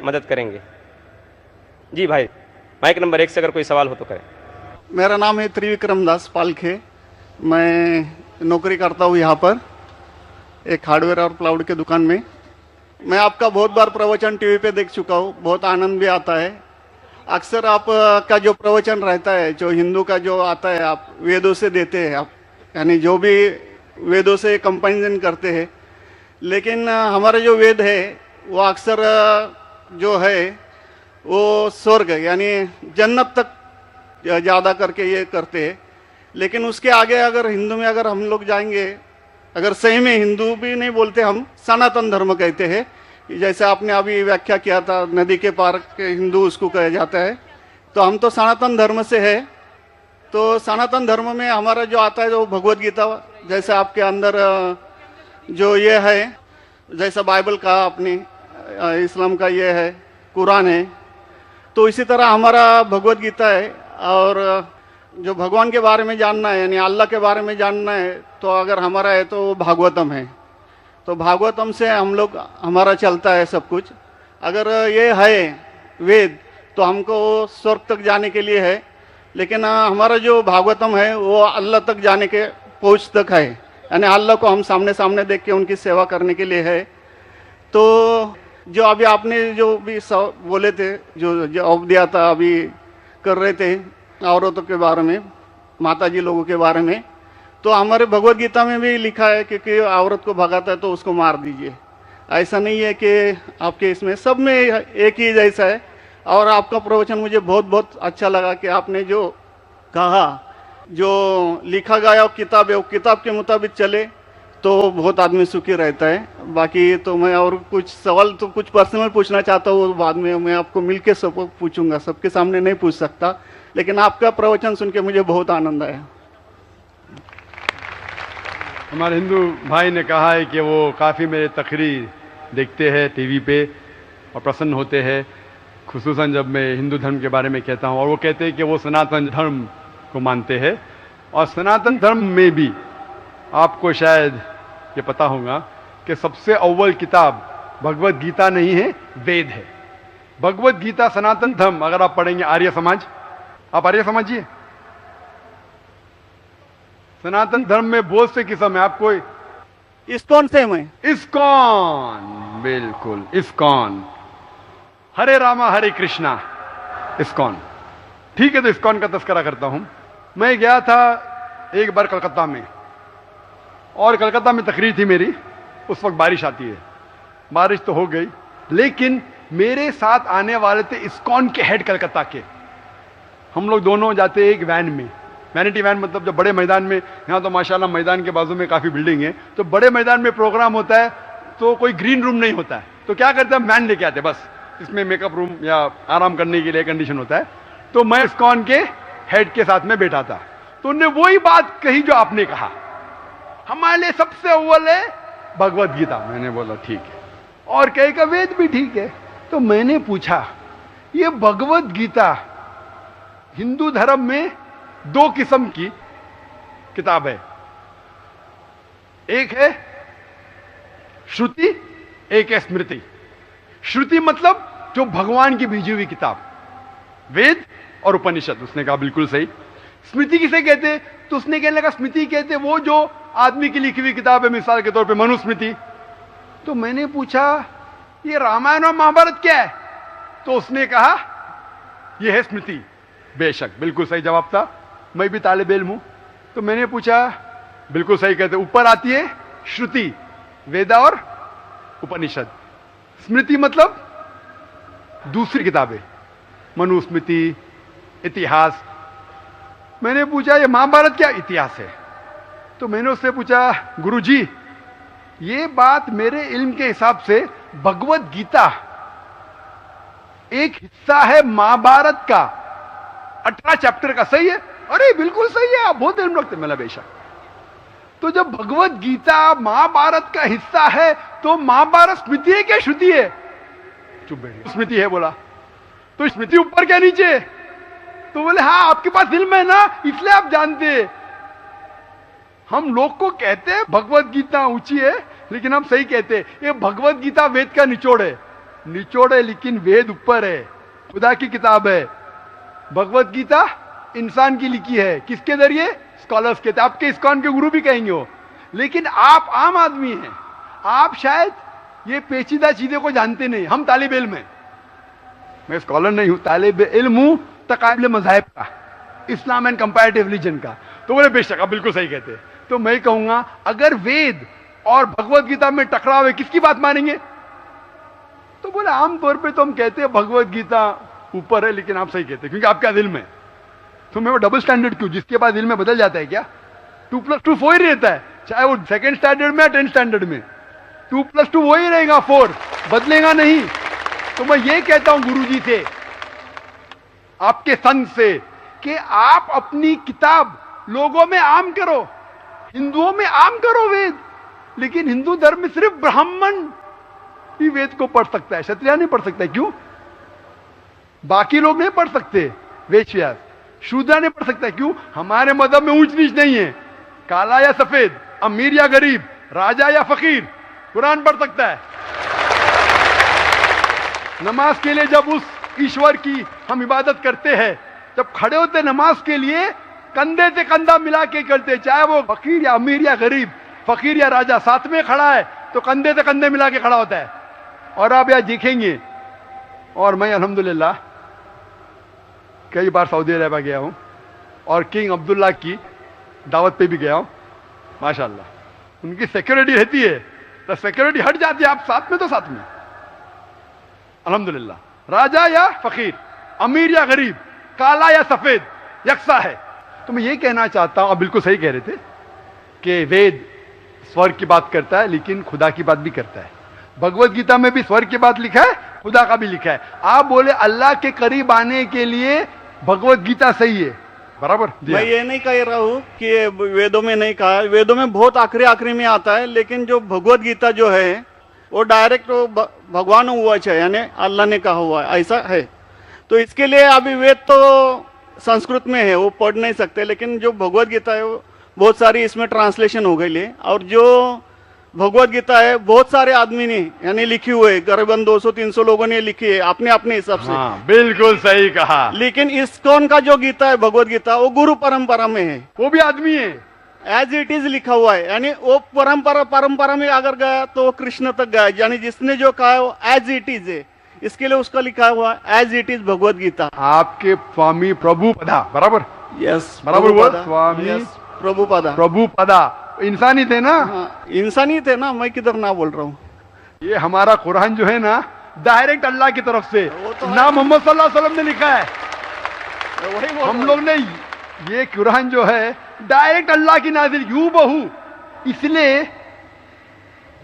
मदद करेंगे। जी भाई, माइक नंबर 1 से अगर कोई सवाल हो तो करें। मेरा नाम है त्रिविक्रम दास पालखे। मैं नौकरी करता हूँ यहाँ पर एक हार्डवेयर और प्लाउड के दुकान में। मैं आपका बहुत बार प्रवचन टीवी पे देख चुका हूँ, बहुत आनंद भी आता है। अक्सर आप का जो प्रवचन रहता है, जो हिंदू का जो आता है, आप वेदों से देते हैं, आप यानी जो भी वेदों से कंपेरिजन करते हैं। लेकिन हमारा जो वेद है वो अक्सर जो है वो स्वर्ग यानी जन्नत तक ज़्यादा करके ये करते हैं। लेकिन उसके आगे अगर हिंदू में अगर हम लोग जाएंगे, अगर सही में हिंदू भी नहीं बोलते, हम सनातन धर्म कहते हैं। जैसे आपने अभी व्याख्या किया था, नदी के पार के हिंदू उसको कहा जाता है। तो हम तो सनातन धर्म से है। तो सनातन धर्म में हमारा जो आता है, जो भगवत गीता, जैसे आपके अंदर जो ये है, जैसा बाइबल का आपने, इस्लाम का ये है, कुरान है, तो इसी तरह हमारा भगवत गीता है। और जो भगवान के बारे में जानना है, यानी अल्लाह के बारे में जानना है, तो अगर हमारा है तो भागवतम है। तो भागवतम से हम लोग हमारा चलता है सब कुछ। अगर ये है वेद, तो हमको स्वर्ग तक जाने के लिए है। लेकिन हमारा जो भागवतम है वो अल्लाह तक जाने के पहुँच तक है, यानी अल्लाह को हम सामने सामने देख के उनकी सेवा करने के लिए है। तो जो अभी आपने जो भी बोले थे, जो जवाब दिया था, अभी कर रहे थे औरतों के बारे में, माताजी लोगों के बारे में, तो हमारे भगवत गीता में भी लिखा है कि औरत को भगाता है तो उसको मार दीजिए। ऐसा नहीं है कि आपके इसमें सब में एक ही जैसा है। और आपका प्रवचन मुझे बहुत बहुत अच्छा लगा कि आपने जो कहा, जो लिखा गया किताब है, वो किताब के मुताबिक चले तो बहुत आदमी सुखी रहता है। बाकी तो मैं और कुछ सवाल तो कुछ पर्सनल पूछना चाहता हूँ, बाद में मैं आपको मिलके सब पूछूंगा, सबके सामने नहीं पूछ सकता। लेकिन आपका प्रवचन सुन के मुझे बहुत आनंद आया। हमारे हिंदू भाई ने कहा है कि वो काफ़ी मेरे तकरीर देखते हैं टीवी पे और प्रसन्न होते हैं, खुसूसन जब मैं हिंदू धर्म के बारे में कहता हूँ। और वो कहते हैं कि वो सनातन धर्म को मानते हैं। और सनातन धर्म में भी आपको शायद ये पता होगा कि सबसे अव्वल किताब भगवत गीता नहीं है, वेद है। भगवत गीता सनातन धर्म, अगर आप पढ़ेंगे आर्य समाज, आप आर्य समाजिए, सनातन धर्म में बहुत से किस्म है। आपको इस्कॉन से मैं, इस्कॉन, बिल्कुल इस्कॉन, हरे रामा हरे कृष्णा, इस्कॉन, ठीक है। तो इस्कॉन का तस्करा करता हूं। मैं गया था एक बार कलकत्ता में, और कलकत्ता में तकरीर थी मेरी। उस वक्त बारिश आती है, बारिश तो हो गई, लेकिन मेरे साथ आने वाले थे इस्कॉन के हेड कलकत्ता के। हम लोग दोनों जाते एक वैन में, वैनिटी वैन, मतलब जो बड़े मैदान में, यहाँ तो माशाल्लाह मैदान के बाजू में काफ़ी बिल्डिंग है, तो बड़े मैदान में प्रोग्राम होता है तो कोई ग्रीन रूम नहीं होता है, तो क्या करते हैं, वैन लेके आते, बस इसमें मेकअप रूम या आराम करने के लिए कंडीशन होता है। तो मैं इस्कॉन के हेड के साथ में बैठा था, तो उन्होंने वही बात कही जो आपने कहा, हमारे लिए सबसे अव्वल है भगवत गीता। मैंने बोला ठीक है, और कहे का वेद भी ठीक है। तो मैंने पूछा, ये भगवत गीता हिंदू धर्म में दो किस्म की किताब है, एक है श्रुति, एक है स्मृति। श्रुति मतलब जो भगवान की भेजी हुई किताब, वेद और उपनिषद। उसने कहा बिल्कुल सही। स्मृति किसे कहते, तो उसने कहने लगा स्मृति कहते वो जो आदमी की लिखी हुई किताब है, मिसाल के तौर पे मनुस्मृति। तो मैंने पूछा ये रामायण और महाभारत क्या है, तो उसने कहा यह है स्मृति। बेशक बिल्कुल सही जवाब था, मैं भी तालिब इल्म हूं। तो मैंने पूछा, बिल्कुल सही कहते, ऊपर आती है श्रुति, वेदा और उपनिषद। स्मृति मतलब दूसरी किताबें, मनुस्मृति, इतिहास। मैंने पूछा ये महाभारत क्या इतिहास है, तो मैंने उससे पूछा गुरुजी ये बात मेरे इल्म के हिसाब से भगवत गीता एक हिस्सा है महाभारत का, 18 चैप्टर का, सही है? अरे बिल्कुल सही है, आप बहुत इल्म रखते। मैं बेशक। तो जब भगवत गीता महाभारत का हिस्सा है तो महाभारत स्मृति है क्या श्रुति है? चुप बैठ, स्मृति है बोला। तो स्मृति ऊपर क्या नीचे? तो बोले हाँ आपके पास इल्म है ना, इसलिए आप जानते। हम लोग को कहते हैं भगवत गीता ऊंची है, लेकिन हम सही कहते हैं ये भगवत गीता वेद का निचोड़ है। निचोड़ है लेकिन वेद ऊपर है, खुदा की किताब है। भगवत गीता इंसान की लिखी है, किसके जरिए? स्कॉलर्स के। आपके इस्कॉन के गुरु भी कहेंगे वो, लेकिन आप आम आदमी हैं, आप शायद ये पेचीदा चीजें को जानते नहीं। हम तालिब इल्म हैं, मैं स्कॉलर नहीं हूं, तालिब इल्म हूं तकाबले मज़ाहिब का, इस्लाम एंड कंपैरेटिव रिलीजन का। तो बोले बेशक आप बिल्कुल सही कहते हैं। तो मैं कहूंगा अगर वेद और भगवत गीता में टकराव है, किसकी बात मानेंगे? तो बोले आमतौर पे तो हम कहते हैं भगवत गीता ऊपर है, लेकिन आप सही कहते हैं क्योंकि आपका दिल में। तो मैं वो डबल स्टैंडर्ड क्यों? जिसके बाद दिल में बदल जाता है क्या? 2+2 4 ही रहता है, चाहे वो सेकंड स्टैंडर्ड में या 10th स्टैंडर्ड में 2+2 वही रहेगा, 4 बदलेगा नहीं। तो मैं ये कहता हूं गुरुजी से, आपके संत से, कि आप अपनी किताब लोगों में आम करो, हिंदुओं में आम करो वेद। लेकिन हिंदू धर्म में सिर्फ ब्राह्मण ही वेद को पढ़ सकता है, क्षत्रिय नहीं पढ़ सकता है। क्यों? बाकी लोग नहीं पढ़ सकते, वेद व्यास शूद्र नहीं पढ़ सकता। क्यों? हमारे मजहब में ऊंच नीच नहीं है, काला या सफेद, अमीर या गरीब, राजा या फकीर कुरान पढ़ सकता है। नमाज के लिए जब उस ईश्वर की हम इबादत करते हैं, जब खड़े होते नमाज के लिए कंधे से कंधा मिला के करते, चाहे वो फकीर या अमीर या गरीब, फकीर या राजा साथ में खड़ा है तो कंधे से कंधे मिला के खड़ा होता है। और आप यहां देखेंगे, और मैं अल्हम्दुलिल्लाह कई बार सऊदी अरब गया हूं और किंग अब्दुल्ला की दावत पे भी गया हूं, माशाल्लाह उनकी सिक्योरिटी रहती है, तो सिक्योरिटी हट जाती है, आप साथ में तो साथ में अल्हम्दुलिल्लाह। राजा या फकीर, अमीर या गरीब, काला या सफेद, यकसा है। तो मैं ये कहना चाहता हूं, आप बिल्कुल सही कह रहे थे कि वेद स्वर्ग की बात करता है लेकिन खुदा की बात भी करता है। भगवत गीता में भी स्वर्ग की बात लिखा है, खुदा का भी लिखा है। आप बोले अल्लाह के करीब आने के लिए भगवत गीता सही है, बराबर? मैं ये नहीं कह रहा हूँ कि ये वेदों में नहीं कहा, वेदों में बहुत आखिरी में आता है, लेकिन जो भगवत गीता जो है वो डायरेक्ट भगवान हुआ है, यानी अल्लाह ने कहा हुआ है, ऐसा है। तो इसके लिए अभी वेद तो संस्कृत में है, वो पढ़ नहीं सकते, लेकिन जो भगवत गीता है वो बहुत सारी इसमें ट्रांसलेशन हो गई है। और जो भगवत गीता है बहुत सारे आदमी ने यानी लिखी हुई है, करीबन 200-300 लोगों ने लिखी है अपने अपने हिसाब से। हाँ, बिल्कुल सही कहा। लेकिन इस्कॉन का जो गीता है भगवत गीता, वो गुरु परंपरा में है, वो भी आदमी है, एज इट इज लिखा हुआ है। यानी वो परंपरा में अगर गया तो वो कृष्ण तक गया, यानी जिसने जो कहा है वो एज इट इज है, इसके लिए उसका लिखा हुआ as it is Bhagavad Gita. आपके स्वामी प्रभुपदा, बराबर? यस, बराबर हुआ, स्वामी प्रभुपदा। प्रभुपदा इंसानी थे ना? हाँ, इंसानी थे ना, मैं किधर ना बोल रहा हूँ। ये हमारा कुरान जो है ना, डायरेक्ट अल्लाह की तरफ से तो ना मोहम्मद सल्लल्लाहु अलैहि वसल्लम ने लिखा है। वही हम लोग ने ये कुरान जो है डायरेक्ट अल्लाह की नाजिल यूं बहू। इसलिए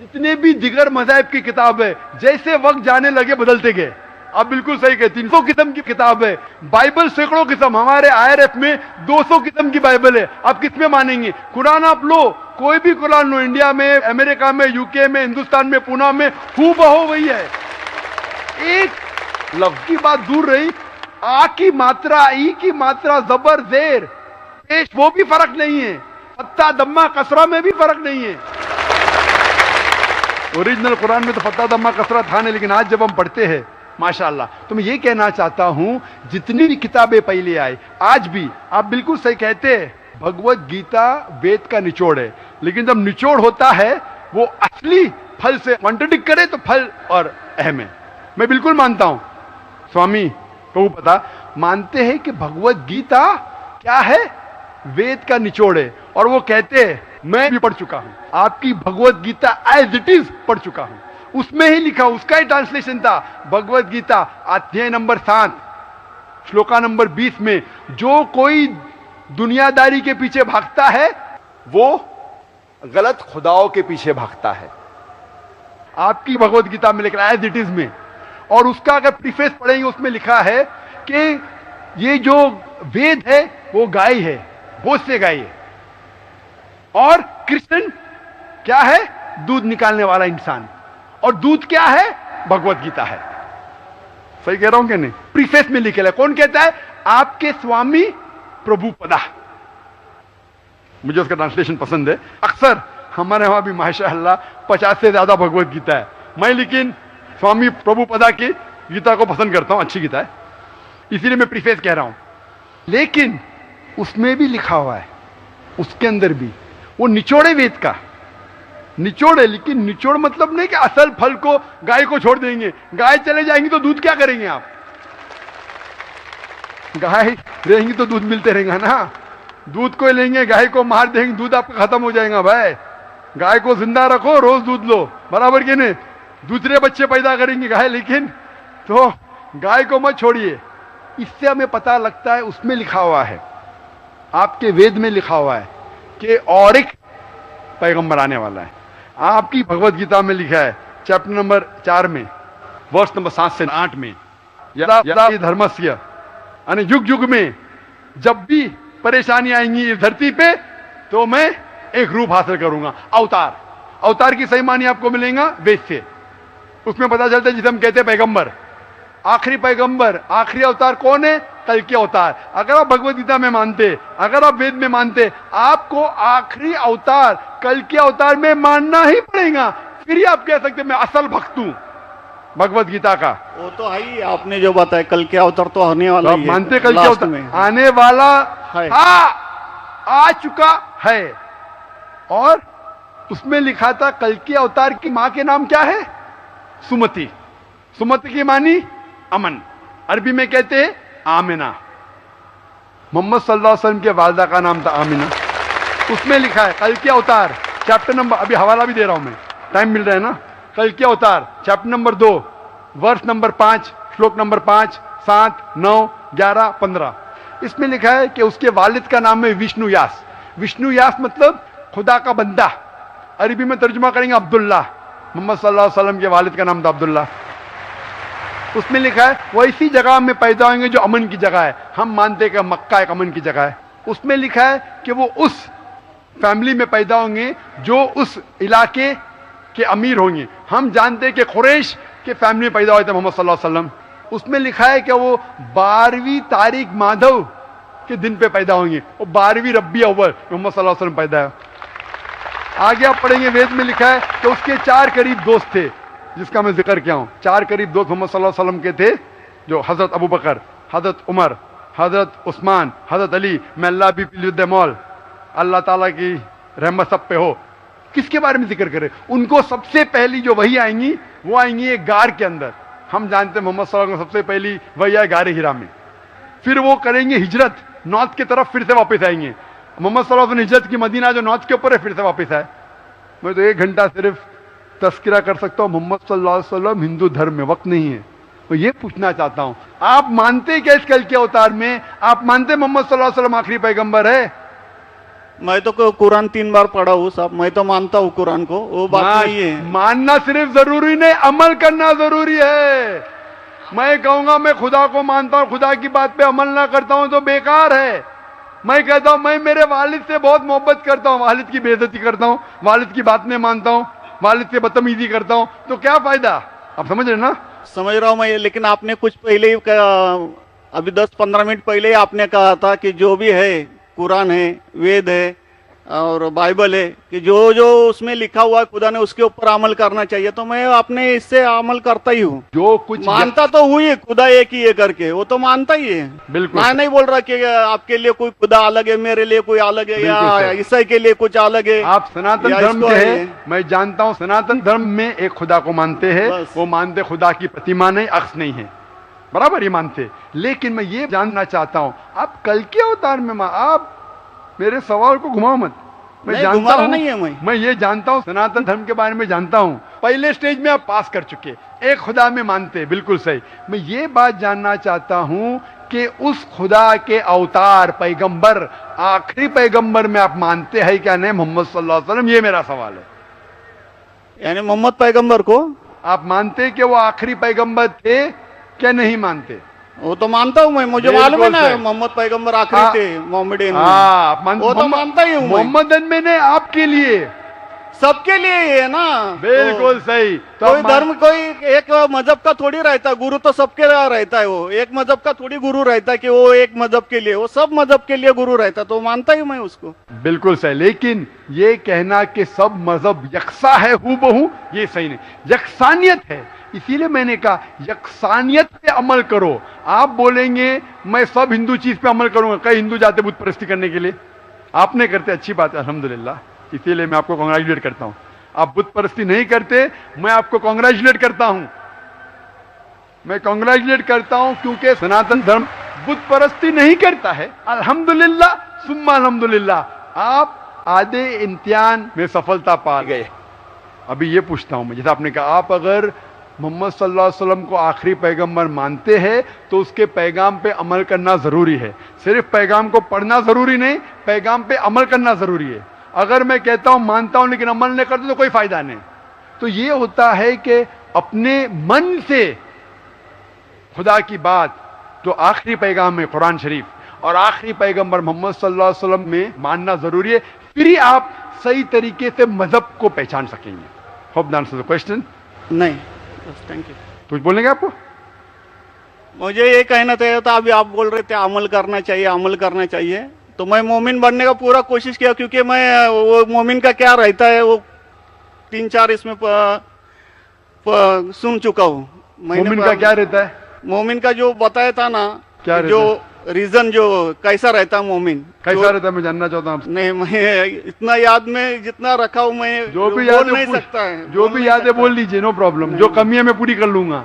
जितने भी दिगर मज़ाहिब की किताब है, जैसे वक्त जाने लगे बदलते गए। आप बिल्कुल सही कहते, 300 किस्म की किताब है, बाइबल सैकड़ों किस्म, हमारे IRF में 200 किस्म की बाइबल है। आप किस में मानेंगे? कुरान आप लो, कोई भी कुरान लो, इंडिया में, अमेरिका में, यूके में, हिंदुस्तान में, पूना में, हूबहू वही है। एक लफ्ज की बात दूर रही, आ की मात्रा, ई की मात्रा, जबर जेर पेश, वो भी फर्क नहीं है, फत्ता दम्मा कसरा में भी फर्क नहीं है। ओरिजिनल कुरान में तो फत्ता दम्मा कसरा था नहीं, लेकिन आज जब हम पढ़ते हैं माशाअल्लाह। तो मैं ये कहना चाहता हूं, जितनी भी किताबें पहले आई, आज भी आप बिल्कुल सही कहते हैं, भगवत गीता वेद का निचोड़ है। लेकिन जब निचोड़ होता है वो असली फल से कॉन्ट्रडिक्ट करे तो फल और अहम है। मैं बिल्कुल मानता हूं, स्वामी प्रभुपदा मानते हैं कि भगवत गीता क्या है? वेद का निचोड़ है। और वो कहते हैं, मैं भी पढ़ चुका हूं, आपकी Bhagavad Gita as it is पढ़ चुका हूं, उसमें ही लिखा, उसका ही ट्रांसलेशन था। भगवत गीता अध्याय नंबर 7 श्लोका नंबर 20 में, जो कोई दुनियादारी के पीछे भागता है वो गलत खुदाओं के पीछे भागता है। आपकी भगवत गीता में लिखा एज इट इज में, और उसका अगर प्रीफेस पढ़ेंगे उसमें लिखा है कि ये जो वेद है वो गाय है, बहुत से गाय है, और कृष्ण क्या है? दूध निकालने वाला इंसान। और दूध क्या है? भगवत गीता है। सही कह रहा हूं कि नहीं? प्रीफेस में लिखे है। कौन कहता है? आपके स्वामी प्रभुपदा। मुझे उसका ट्रांसलेशन पसंद है। अक्सर हमारे वहां भी माशाअल्लाह 50 से ज्यादा भगवत गीता है। मैं लेकिन स्वामी प्रभुपदा की गीता को पसंद करता हूं, अच्छी गीता है, इसीलिए मैं प्रीफेस कह रहा हूं। लेकिन उसमें भी लिखा हुआ है, उसके अंदर भी वो निचोड़े वेद का निचोड़ है। लेकिन निचोड़ मतलब नहीं कि असल फल को गाय को छोड़ देंगे, गाय चले जाएंगी तो दूध क्या करेंगे आप? गाय रहेंगी तो दूध मिलते रहेगा ना, दूध को लेंगे गाय को मार देंगे, दूध आपका खत्म हो जाएगा। भाई गाय को जिंदा रखो, रोज दूध लो, बराबर के नहीं, दूसरे बच्चे पैदा करेंगी गाय, लेकिन तो गाय को मत छोड़िए। इससे हमें पता लगता है, उसमें लिखा हुआ है, आपके वेद में लिखा हुआ है कि और एक पैगंबर आने वाला है। आपकी भगवत गीता में लिखा है चैप्टर नंबर 4 में वर्ष नंबर 7 से 8 में, यदा धर्मस्य, यानी युग युग में जब भी परेशानी आएंगी इस धरती पे तो मैं एक रूप हासिल करूंगा, अवतार। अवतार की सही मानी आपको मिलेगा वेद से, उसमें पता चलता है जिसे हम कहते हैं पैगंबर, आखिरी पैगंबर, आखिरी अवतार कौन है? कल के अवतार। अगर आप भगवत गीता में मानते, अगर आप वेद में मानते, आपको आखिरी अवतार कल के अवतार में मानना ही पड़ेगा, फिर ही आप कह सकते मैं असल भक्त हूं भगवत गीता का। वो तो है ही, आपने जो बताया कल के अवतार तो आने वाला तो ही आप है, मानते कल के लास्ट अवतार में आने वाला है। आ चुका है। और उसमें लिखा था कल के अवतार की मां के नाम क्या है? सुमति। सुमति की मानी अमन, अरबी में कहते हैं आमिना। मोहम्मद सल्लल्लाहु अलैहि वसल्लम के वालदा का नाम था आमिना। उसमें लिखा है कल के अवतार, चैप्टर नंबर, अभी हवाला भी दे रहा हूं मैं, टाइम मिल रहा है ना, कल के अवतार चैप्टर नंबर 2 वर्ष नंबर 5 श्लोक नंबर 5, 7, 9, 11, 15। इसमें लिखा है कि उसके वालिद का नाम है विष्णु यास। विष्णु यास मतलब खुदा का बंदा, अरबी में तर्जुमा करेंगे अब्दुल्ला। मोहम्मद सल्लल्लाहु अलैहि वसल्लम के वालिद का नाम था अब्दुल्ला। उसमें लिखा है वो इसी जगह में पैदा होंगे जो अमन की जगह है। हम मानते हैं कि मक्का एक अमन की जगह है। उसमें लिखा है कि वो उस फैमिली में पैदा होंगे जो उस इलाके के अमीर होंगे। हम जानते हैं कि कुरैश के फैमिली में पैदा हुए थे मोहम्मद सल्लल्लाहु अलैहि वसल्लम। उसमें लिखा है कि वो 12वीं तारीख माधव के दिन पे पैदा होंगे, वो 12वीं रब्बी अव्वल मोहम्मद सल्लल्लाहु अलैहि वसल्लम पैदा है। आगे आप पढ़ेंगे, वेद में लिखा है कि उसके 4 करीब दोस्त थे, जिसका मैं जिक्र किया हूं। 4 करीब दोस्त मोहम्मद सल्लल्लाहु अलैहि वसल्लम के थे, जो हजरत अबू बकर, हजरत उमर, हजरत उस्मान, हजरत अली। मैं अल्लाह भी मौल, अल्लाह ताला की रहमत सब पे हो। किसके बारे में जिक्र करें? उनको सबसे पहली जो वही आएंगी वो आएंगी एक गार के अंदर। हम जानते हैं मोहम्मद सल्लल्लाहु अलैहि वसल्लम सबसे पहली वही आए गारे हिरा में। फिर वो करेंगे हिजरत, नॉर्थ की तरफ फिर से वापस आएंगे। मोहम्मद सल्लल्लाहु अलैहि वसल्लम हिजरत की मदीना जो नॉर्थ के ऊपर है, फिर से वापस आए। मैं तो 1 घंटा सिर्फ तस्करा कर सकता हूं। मोहम्मद सल्लल्लाहु अलैहि वसल्लम हिंदू धर्म में वक्त नहीं है। तो ये पूछना चाहता हूं, आप मानते क्या इस कल के अवतार में? आप मानते मोहम्मद सल्लल्लाहु अलैहि वसल्लम आखिरी पैगंबर है? मैं तो कुरान 3 बार पढ़ा हूँ साहब, मैं तो मानता हूँ कुरान को, वो बात नहीं है। मानना सिर्फ जरूरी नहीं, अमल करना जरूरी है। मैं कहूंगा मैं खुदा को मानता हूं, खुदा की बात पे अमल ना करता हूं तो बेकार है। मैं कहता हूं मैं मेरे वालिद से बहुत मोहब्बत करता हूं, वालिद की बेइज्जती करता हूं, वालिद की बात नहीं मानता हूं, वालिद से बदतमीजी करता हूं, तो क्या फायदा? आप समझ रहे ना? समझ रहा हूं मैं, लेकिन आपने कुछ पहले ही अभी 10-15 मिनट पहले ही आपने कहा था कि जो भी है, कुरान है, वेद है और बाइबल है, कि जो जो उसमें लिखा हुआ है खुदा ने उसके ऊपर अमल करना चाहिए। तो मैं अपने इससे अमल करता ही हूँ। जो कुछ मानता तो हुई है खुदा एक ही है करके, वो तो मानता ही है। बिल्कुल। मैं नहीं बोल रहा कि आपके लिए कोई खुदा अलग है, मेरे लिए कोई अलग है, या ईसाई के लिए कुछ अलग है। आप सनातन धर्म के हैं, मैं जानता हूँ सनातन धर्म में एक खुदा को मानते हैं। वो मानते खुदा की प्रतिमा नहीं, अक्स नहीं है, बराबर ये मानते। लेकिन मैं ये जानना चाहता हूँ, आप कल के अवतार में आप मेरे सवाल को घुमाओ मत। मैं जानता हूं, नहीं है मैं ये जानता हूं, सनातन धर्म के बारे में जानता हूं। पहले स्टेज में आप पास कर चुके, एक खुदा में मानते, बिल्कुल सही। मैं ये बात जानना चाहता हूं कि उस खुदा के अवतार पैगंबर, आखिरी पैगंबर में आप मानते हैं क्या नहीं मोहम्मद सल्लल्लाहु अलैहि वसल्लम? ये मेरा सवाल है। यानी मोहम्मद पैगंबर को आप मानते कि वो आखिरी पैगंबर थे क्या नहीं मानते? वो तो मानता हूँ मैं, मुझे मालूम है ना मोहम्मद पैगंबर आखिरी थे मोहम्मदन। वो तो मानता ही हूँ। मोहम्मदन में ने आपके लिए, सबके लिए है ना। बिल्कुल सही। तो कोई धर्म, कोई एक मजहब का थोड़ी रहता, गुरु तो सबके रहता है। वो एक मजहब का थोड़ी गुरु रहता है कि वो एक मजहब के लिए, वो सब मजहब के लिए गुरु रहता, तो मानता ही मैं उसको। बिल्कुल सही। लेकिन ये कहना कि सब मजहब यकसा है हूबहू, ये सही नहीं। यकसानियत है, इसीलिए मैंने कहा यकसानियत पे अमल करो। आप बोलेंगे मैं सब हिंदू चीज पे अमल करूंगा, कई हिंदू जाते बुत परस्ती करने के लिए, आप नहीं करते, अच्छी बात है अल्हम्दुलिल्लाह, इसीलिए मैं आपको कांग्रेचुलेट करता हूं। आप बुत परस्ती नहीं करते, मैं आपको कांग्रेचुलेट करता हूं, मैं कांग्रेचुलेट करता हूं, क्योंकि सनातन धर्म बुत परस्ती नहीं करता है। अल्हम्दुलिल्लाह सुम्मा अल्हम्दुलिल्लाह आप आधे इम्तिहान में सफलता पा गए। अभी ये पूछता हूं मैं, जैसे आपने कहा आप अगर मोहम्मद सल्लल्लाहु अलैहि वसल्लम को आखिरी पैगंबर मानते हैं तो उसके पैगाम पे अमल करना जरूरी है। सिर्फ पैगाम को पढ़ना जरूरी नहीं, पैगाम पे अमल करना जरूरी है। अगर मैं कहता हूं मानता हूं लेकिन अमल नहीं करता तो कोई फायदा नहीं। तो ये होता है कि अपने मन से खुदा की बात जो आखिरी पैगाम है कुरान शरीफ और आखिरी पैगंबर मोहम्मद सल्लल्लाहु अलैहि वसल्लम में मानना जरूरी है, फिर ही आप सही तरीके से मजहब को पहचान सकेंगे। Hope that answers the question. नहीं, थैंक यू। कुछ बोलेंगे आपको? मुझे ये कहना चाहिए था, अभी आप बोल रहे थे अमल करना चाहिए, अमल करना चाहिए, तो मैं मोमिन बनने का पूरा कोशिश किया, क्योंकि मैं वो मोमिन का क्या रहता है वो 3-4 इसमें सुन चुका हूँ। मोमिन का क्या रहता है? मोमिन का जो बताया था ना, क्या जो रीजन जो कैसा रहता है मोमिन, कैसा रहता है मैं जानना चाहता हूँ। नहीं, मैं इतना याद में जितना रखा हूँ मैं जो भी याद नहीं सकता है, जो भी याद है बोल लीजिए, नो प्रॉब्लम। जो कमी है मैं पूरी कर लूंगा।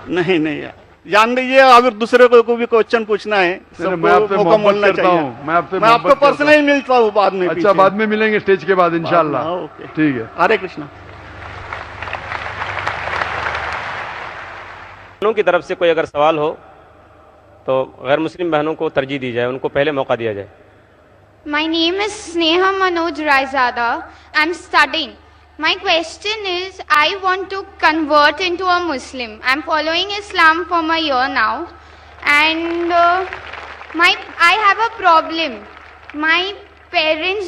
नहीं यार, जान लीजिए, अगर दूसरे को भी क्वेश्चन पूछना है, मैं आपसे मोहब्बत करता हूँ, मैं आपको पर्सनली मिलता हूँ बाद में। अच्छा, बाद में मिलेंगे स्टेज के बाद इंशाल्लाह। ठीक है, हरे कृष्णा। बहनों की तरफ से कोई अगर सवाल हो तो गैर मुस्लिम बहनों को तरजीह दी जाए, उनको पहले मौका दिया जाए। My name is Sneha Manoj Raizada. I'm studying. My question is, I want to convert into a Muslim. I'm following Islam for a year now, and I have a problem. My parents